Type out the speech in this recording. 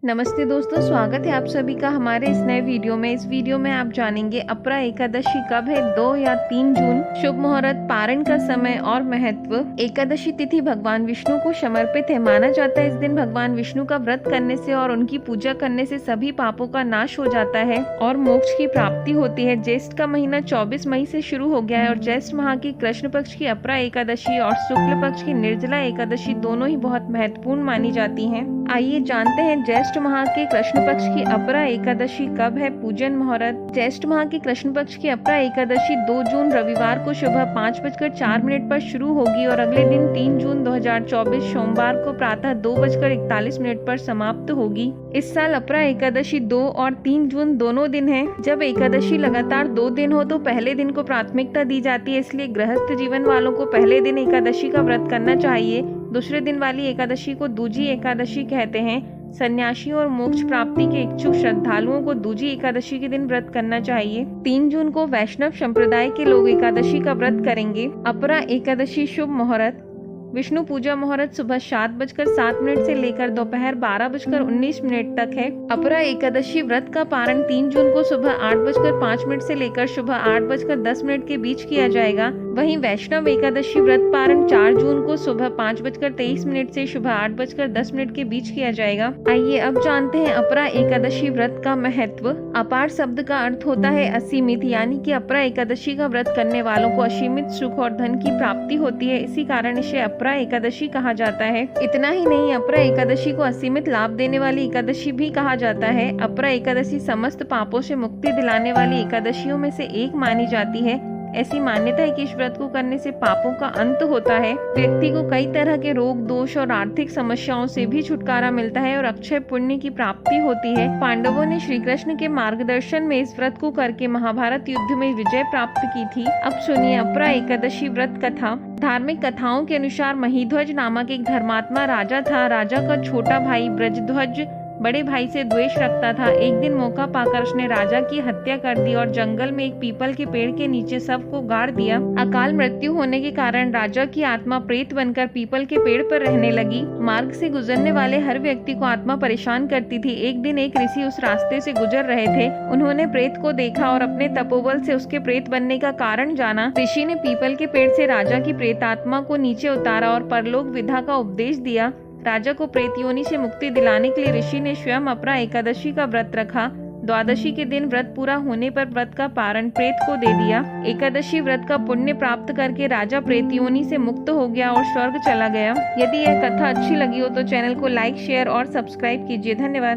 नमस्ते दोस्तों, स्वागत है आप सभी का हमारे इस नए वीडियो में। इस वीडियो में आप जानेंगे अपरा एकादशी कब है, 2 या 3 जून, शुभ मुहूर्त, पारण का समय और महत्व। एकादशी तिथि भगवान विष्णु को समर्पित है। माना जाता है इस दिन भगवान विष्णु का व्रत करने से और उनकी पूजा करने से सभी पापों का नाश हो जाता है और मोक्ष की प्राप्ति होती है। ज्येष्ठ का महीना 24 मई से शुरू हो गया है और ज्येष्ठ माह की कृष्ण पक्ष की अपरा एकादशी और शुक्ल पक्ष की निर्जला एकादशी दोनों ही बहुत महत्वपूर्ण मानी जाती हैं। आइए जानते हैं ज्येष्ठ माह के कृष्ण पक्ष की अपरा एकादशी कब है, पूजन मुहूर्त। ज्येष्ठ माह की कृष्ण पक्ष की अपरा एकादशी 2 जून रविवार को सुबह 5:04 पर शुरू होगी और अगले दिन 3 जून 2024 सोमवार को प्रातः 2:41 पर समाप्त होगी। इस साल अपरा एकादशी 2 और 3 जून दोनों दिन है। जब एकादशी लगातार 2 दिन हो तो पहले दिन को प्राथमिकता दी जाती है, इसलिए गृहस्थ जीवन वालों को पहले दिन एकादशी का व्रत करना चाहिए। दूसरे दिन वाली एकादशी को दूजी एकादशी कहते हैं। सन्यासी और मोक्ष प्राप्ति के इच्छुक श्रद्धालुओं को दूजी एकादशी के दिन व्रत करना चाहिए। 3 जून को वैष्णव संप्रदाय के लोग एकादशी का व्रत करेंगे। अपरा एकादशी शुभ मुहूर्त। विष्णु पूजा मुहूर्त सुबह 7:07 से लेकर दोपहर 12:19 तक है। अपरा एकादशी व्रत का पारण 3 जून को सुबह 8:05 से लेकर सुबह 8:10 के बीच किया जाएगा। वहीं वैष्णव एकादशी व्रत पारण 4 जून को सुबह 5:23 से सुबह 8:10 के बीच किया जाएगा। आइए अब जानते हैं अपरा एकादशी व्रत का महत्व। अपार शब्द का अर्थ होता है असीमित, यानी कि अपरा एकादशी का व्रत करने वालों को असीमित सुख और धन की प्राप्ति होती है। इसी कारण इसे अपरा एकादशी कहा जाता है। इतना ही नहीं, अपरा एकादशी को असीमित लाभ देने वाली एकादशी भी कहा जाता है। अपरा एकादशी समस्त पापों से मुक्ति दिलाने वाली एकादशियों में से एक मानी जाती है। ऐसी मान्यता है कि इस व्रत को करने से पापों का अंत होता है। व्यक्ति को कई तरह के रोग, दोष और आर्थिक समस्याओं से भी छुटकारा मिलता है और अक्षय पुण्य की प्राप्ति होती है। पांडवों ने श्री कृष्ण के मार्गदर्शन में इस व्रत को करके महाभारत युद्ध में विजय प्राप्त की थी। अब सुनिए अपरा एकादशी व्रत कथा। धार्मिक कथाओं के अनुसार महिध्वज नामक एक धर्मात्मा राजा था। राजा का छोटा भाई ब्रजध्वज बड़े भाई से द्वेष रखता था। एक दिन मौका पाकर उसने राजा की हत्या कर दी और जंगल में एक पीपल के पेड़ के नीचे सबको गाड़ दिया। अकाल मृत्यु होने के कारण राजा की आत्मा प्रेत बनकर पीपल के पेड़ पर रहने लगी। मार्ग से गुजरने वाले हर व्यक्ति को आत्मा परेशान करती थी। एक दिन एक ऋषि उस रास्ते से गुजर रहे थे। उन्होंने प्रेत को देखा और अपने तपोबल से उसके प्रेत बनने का कारण जाना। ऋषि ने पीपल के पेड़ से राजा की प्रेतात्मा को नीचे उतारा और परलोक विधा का उपदेश दिया। राजा को प्रेत योनि से मुक्ति दिलाने के लिए ऋषि ने स्वयं अपरा एकादशी का व्रत रखा। द्वादशी के दिन व्रत पूरा होने पर व्रत का पारण प्रेत को दे दिया। एकादशी व्रत का पुण्य प्राप्त करके राजा प्रेत योनि से मुक्त हो गया और स्वर्ग चला गया। यदि यह कथा अच्छी लगी हो तो चैनल को लाइक, शेयर और सब्सक्राइब कीजिए। धन्यवाद।